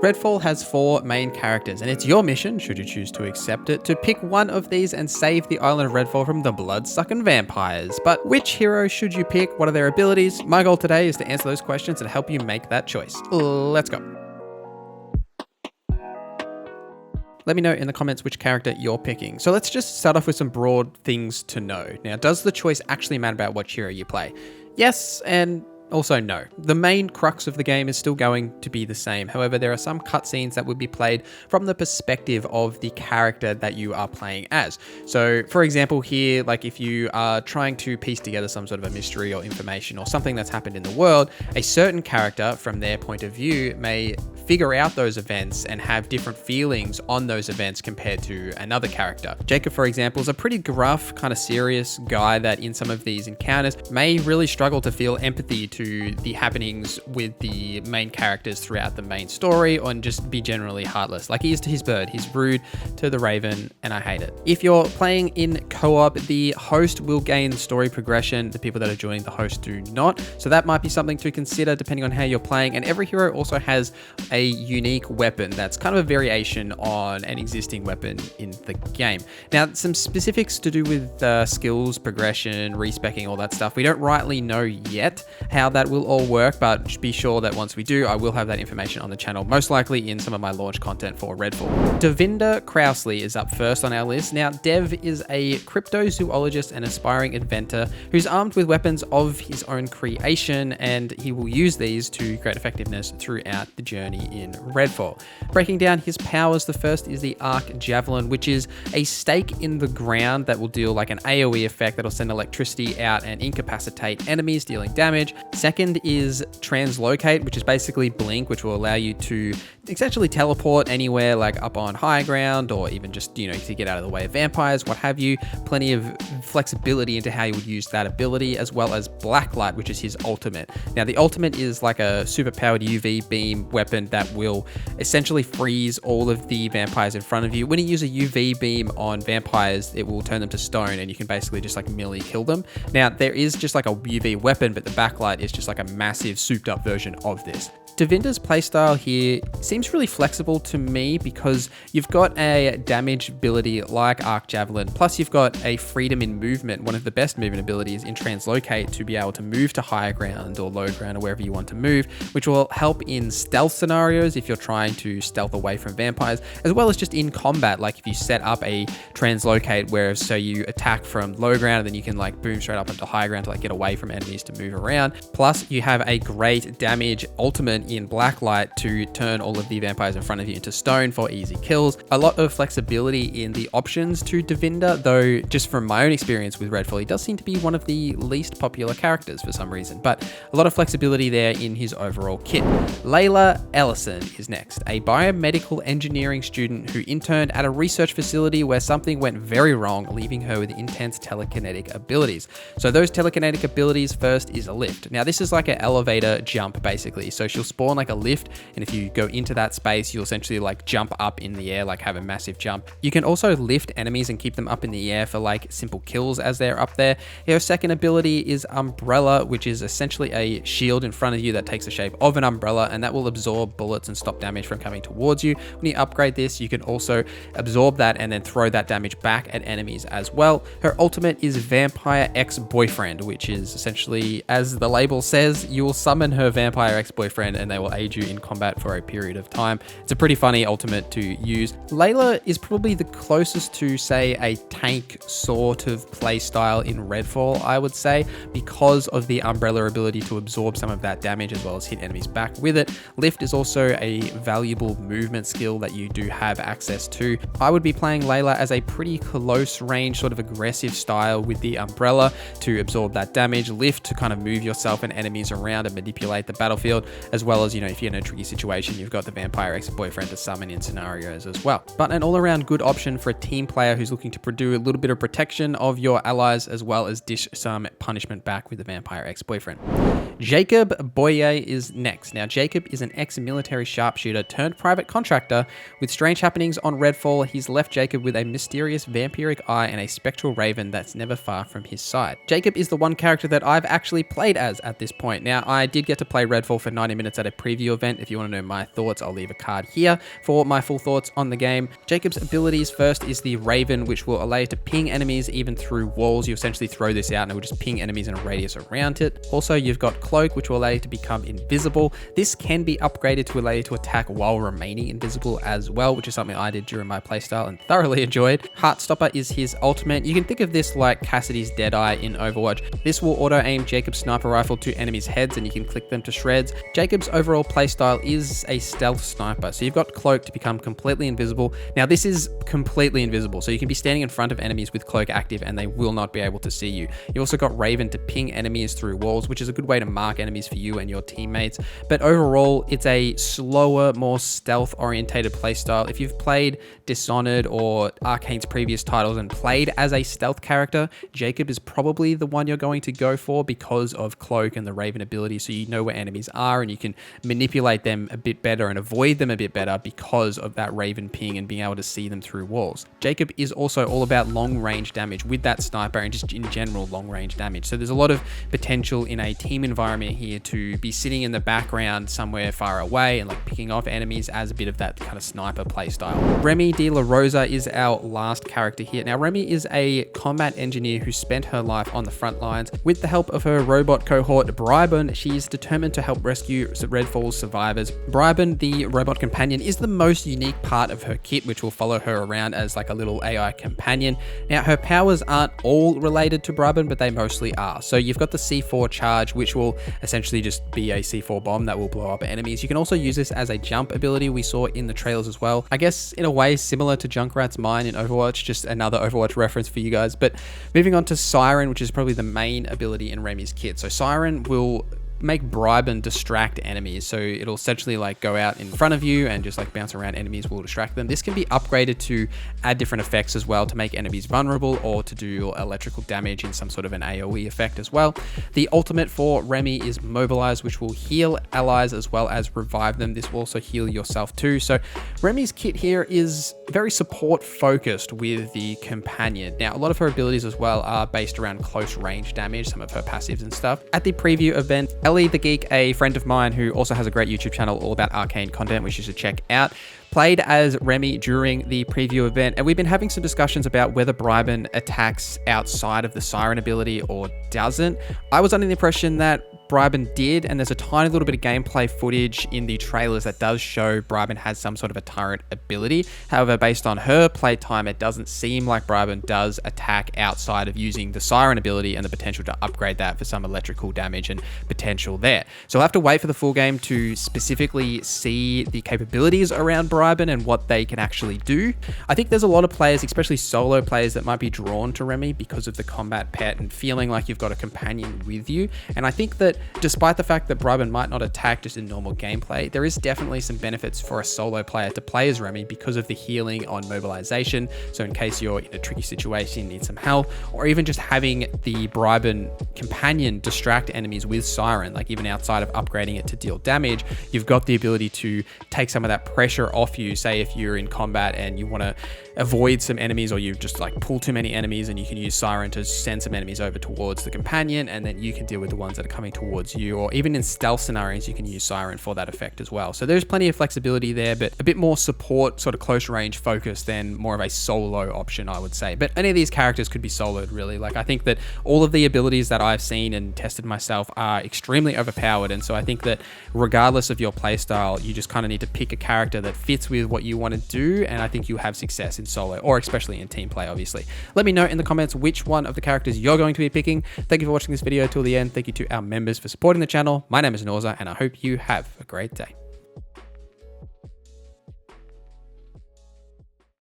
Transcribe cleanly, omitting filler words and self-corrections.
Redfall has 4 main characters, and it's your mission, should you choose to accept it, to pick one of these and save the island of Redfall from the blood-sucking vampires. But which hero should you pick? What are their abilities? My goal today is to answer those questions and help you make that choice. Let's go. Let me know in the comments which character you're picking. So let's just start off with some broad things to know. Now, does the choice actually matter about what hero you play? Yes, and also no. The main crux of the game is still going to be the same. However, there are some cutscenes that would be played from the perspective of the character that you are playing as. So for example here, like if you are trying to piece together some sort of a mystery or information or something that's happened in the world, a certain character from their point of view may figure out those events and have different feelings on those events compared to another character. Jacob, for example, is a pretty gruff, kind of serious guy that in some of these encounters may really struggle to feel empathy to the happenings with the main characters throughout the main story, or just be generally heartless. Like he is to his bird, he's rude to the raven, and I hate it. If you're playing in co-op, the host will gain story progression, the people that are joining the host do not. So that might be something to consider depending on how you're playing, and every hero also has a unique weapon that's kind of a variation on an existing weapon in the game. Now, some specifics to do with skills, progression, respecking, all that stuff. We don't rightly know yet how that will all work, but be sure that once we do, I will have that information on the channel, most likely in some of my launch content for Redfall. Devinder Crousley is up first on our list. Now, Dev is a cryptozoologist and aspiring inventor who's armed with weapons of his own creation, and he will use these to create effectiveness throughout the journey in Redfall. Breaking down his powers, the first is the Arc Javelin, which is a stake in the ground that will deal like an AoE effect that'll send electricity out and incapacitate enemies, dealing damage. Second is Translocate, which is basically Blink, which will allow you to essentially teleport anywhere, like up on high ground, or even just, to get out of the way of vampires, what have you. Plenty of flexibility into how you would use that ability, as well as Blacklight, which is his ultimate. Now, the ultimate is like a super-powered UV beam weapon that will essentially freeze all of the vampires in front of you. When you use a UV beam on vampires, it will turn them to stone, and you can basically just like melee kill them. Now, there is just like a UV weapon, but the Backlight is just like a massive souped-up version of this. Devinder's playstyle here seems really flexible to me because you've got a damage ability like Arc Javelin, plus you've got a freedom in movement, one of the best movement abilities in Translocate, to be able to move to higher ground or low ground or wherever you want to move, which will help in stealth scenarios if you're trying to stealth away from vampires, as well as just in combat, like if you set up a Translocate where so you attack from low ground and then you can like boom straight up into high ground to like get away from enemies to move around. Plus you have a great damage ultimate in Blacklight to turn all of the vampires in front of you into stone for easy kills. A lot of flexibility in the options to Devinder, though just from my own experience with Redfall, he does seem to be one of the least popular characters for some reason, but a lot of flexibility there in his overall kit. Layla Ellison is next, a biomedical engineering student who interned at a research facility where something went very wrong, leaving her with intense telekinetic abilities. So those telekinetic abilities, first is a lift. Now this is like an elevator jump basically, so she'll spawn like a lift, and if you go into that space, you'll essentially like jump up in the air, like have a massive jump. You can also lift enemies and keep them up in the air for like simple kills as they're up there. Her second ability is Umbrella, which is essentially a shield in front of you that takes the shape of an umbrella, and that will absorb bullets and stop damage from coming towards you. When you upgrade this, you can also absorb that and then throw that damage back at enemies as well. Her ultimate is Vampire Ex-Boyfriend, which is essentially, as the label says, you will summon her vampire ex-boyfriend and they will aid you in combat for a period of time. It's a pretty funny ultimate to use. Layla is probably the closest to, say, a tank sort of play style in Redfall, I would say, because of the umbrella ability to absorb some of that damage as well as hit enemies back with it. Lift is also a valuable movement skill that you do have access to. I would be playing Layla as a pretty close range, sort of aggressive style with the umbrella to absorb that damage, lift to kind of move yourself and enemies around and manipulate the battlefield, as well as, if you're in a tricky situation, you've got the vampire ex-boyfriend to summon in scenarios as well. But an all-around good option for a team player who's looking to do a little bit of protection of your allies, as well as dish some punishment back with the vampire ex-boyfriend. Jacob Boye is next. Now, Jacob is an ex-military sharpshooter turned private contractor. With strange happenings on Redfall, he's left Jacob with a mysterious vampiric eye and a spectral raven that's never far from his side. Jacob is the one character that I've actually played as at this point. Now, I did get to play Redfall for 90 minutes at a preview event. If you want to know my thoughts, I'll leave a card here for my full thoughts on the game. Jacob's abilities first is the Raven, which will allow you to ping enemies even through walls. You essentially throw this out and it will just ping enemies in a radius around it. Also, you've got Cloak, which will allow you to become invisible. This can be upgraded to allow you to attack while remaining invisible as well, which is something I did during my playstyle and thoroughly enjoyed. Heartstopper is his ultimate. You can think of this like Cassidy's Deadeye in Overwatch. This will auto-aim Jacob's sniper rifle to enemies' heads and you can click them to shreds. Jacob's overall playstyle is a stealth sniper. So you've got Cloak to become completely invisible. Now this is completely invisible, so you can be standing in front of enemies with Cloak active and they will not be able to see you. You've also got Raven to ping enemies through walls, which is a good way to mark enemies for you and your teammates. But overall, it's a slower, more stealth-orientated playstyle. If you've played Dishonored or Arcane's previous titles and played as a stealth character, Jacob is probably the one you're going to go for because of Cloak and the Raven ability, so you know where enemies are and you can manipulate them a bit better and avoid them a bit better because of that Raven ping and being able to see them through walls. Jacob is also all about long-range damage with that sniper and just in general long-range damage. So there's a lot of potential in a team environment here to be sitting in the background somewhere far away and like picking off enemies as a bit of that kind of sniper playstyle. Remi De La Rosa is our last character here. Now Remi is a combat engineer who spent her life on the front lines. With the help of her robot cohort Brybon, she's determined to help rescue Redfall's survivors. Brybon, the robot companion, is the most unique part of her kit, which will follow her around as like a little AI companion. Now her powers aren't all related to Brybon, but they mostly are. So you've got the C4 charge, which will essentially just be a C4 bomb that will blow up enemies. You can also use this as a jump ability we saw in the trailers as well. I guess in a way similar to Junkrat's mine in Overwatch, just another Overwatch reference for you guys. But moving on to Siren, which is probably the main ability in Remi's kit. So Siren will make Brybon distract enemies. So it'll essentially like go out in front of you and just like bounce around enemies, will distract them. This can be upgraded to add different effects as well to make enemies vulnerable or to do electrical damage in some sort of an AoE effect as well. The ultimate for Remi is Mobilize, which will heal allies as well as revive them. This will also heal yourself too. So Remi's kit here is very support focused with the companion. Now, a lot of her abilities as well are based around close range damage, some of her passives and stuff. At the preview event, Ellie the Geek, a friend of mine who also has a great YouTube channel all about arcane content, which you should check out, played as Remi during the preview event, and we've been having some discussions about whether Brybon attacks outside of the Siren ability or doesn't. I was under the impression that Brybon did, and there's a tiny little bit of gameplay footage in the trailers that does show Brybon has some sort of a turret ability. However, based on her playtime, it doesn't seem like Brybon does attack outside of using the Siren ability and the potential to upgrade that for some electrical damage and potential there. So I'll have to wait for the full game to specifically see the capabilities around Brybon and what they can actually do. I think there's a lot of players, especially solo players, that might be drawn to Remi because of the combat pet and feeling like you've got a companion with you. And I think that despite the fact that Brybon might not attack just in normal gameplay, there is definitely some benefits for a solo player to play as Remi because of the healing on mobilization. So in case you're in a tricky situation, need some help, or even just having the Brybon companion distract enemies with Siren, like even outside of upgrading it to deal damage, you've got the ability to take some of that pressure off you. Say if you're in combat and you want to avoid some enemies, or you just like pull too many enemies, and you can use Siren to send some enemies over towards the companion, and then you can deal with the ones that are coming towards you. Or even in stealth scenarios, you can use Siren for that effect as well. So there's plenty of flexibility there, but a bit more support, sort of close range focus than more of a solo option, I would say. But any of these characters could be soloed, really. Like, I think that all of the abilities that I've seen and tested myself are extremely overpowered, and so I think that regardless of your playstyle, you just kind of need to pick a character that fits with what you want to do, and I think you have success in solo, or especially in team play, obviously. Let me know in the comments which one of the characters you're going to be picking. Thank you for watching this video till the end. Thank you to our members for supporting the channel. My name is NorZZa, and I hope you have a great day.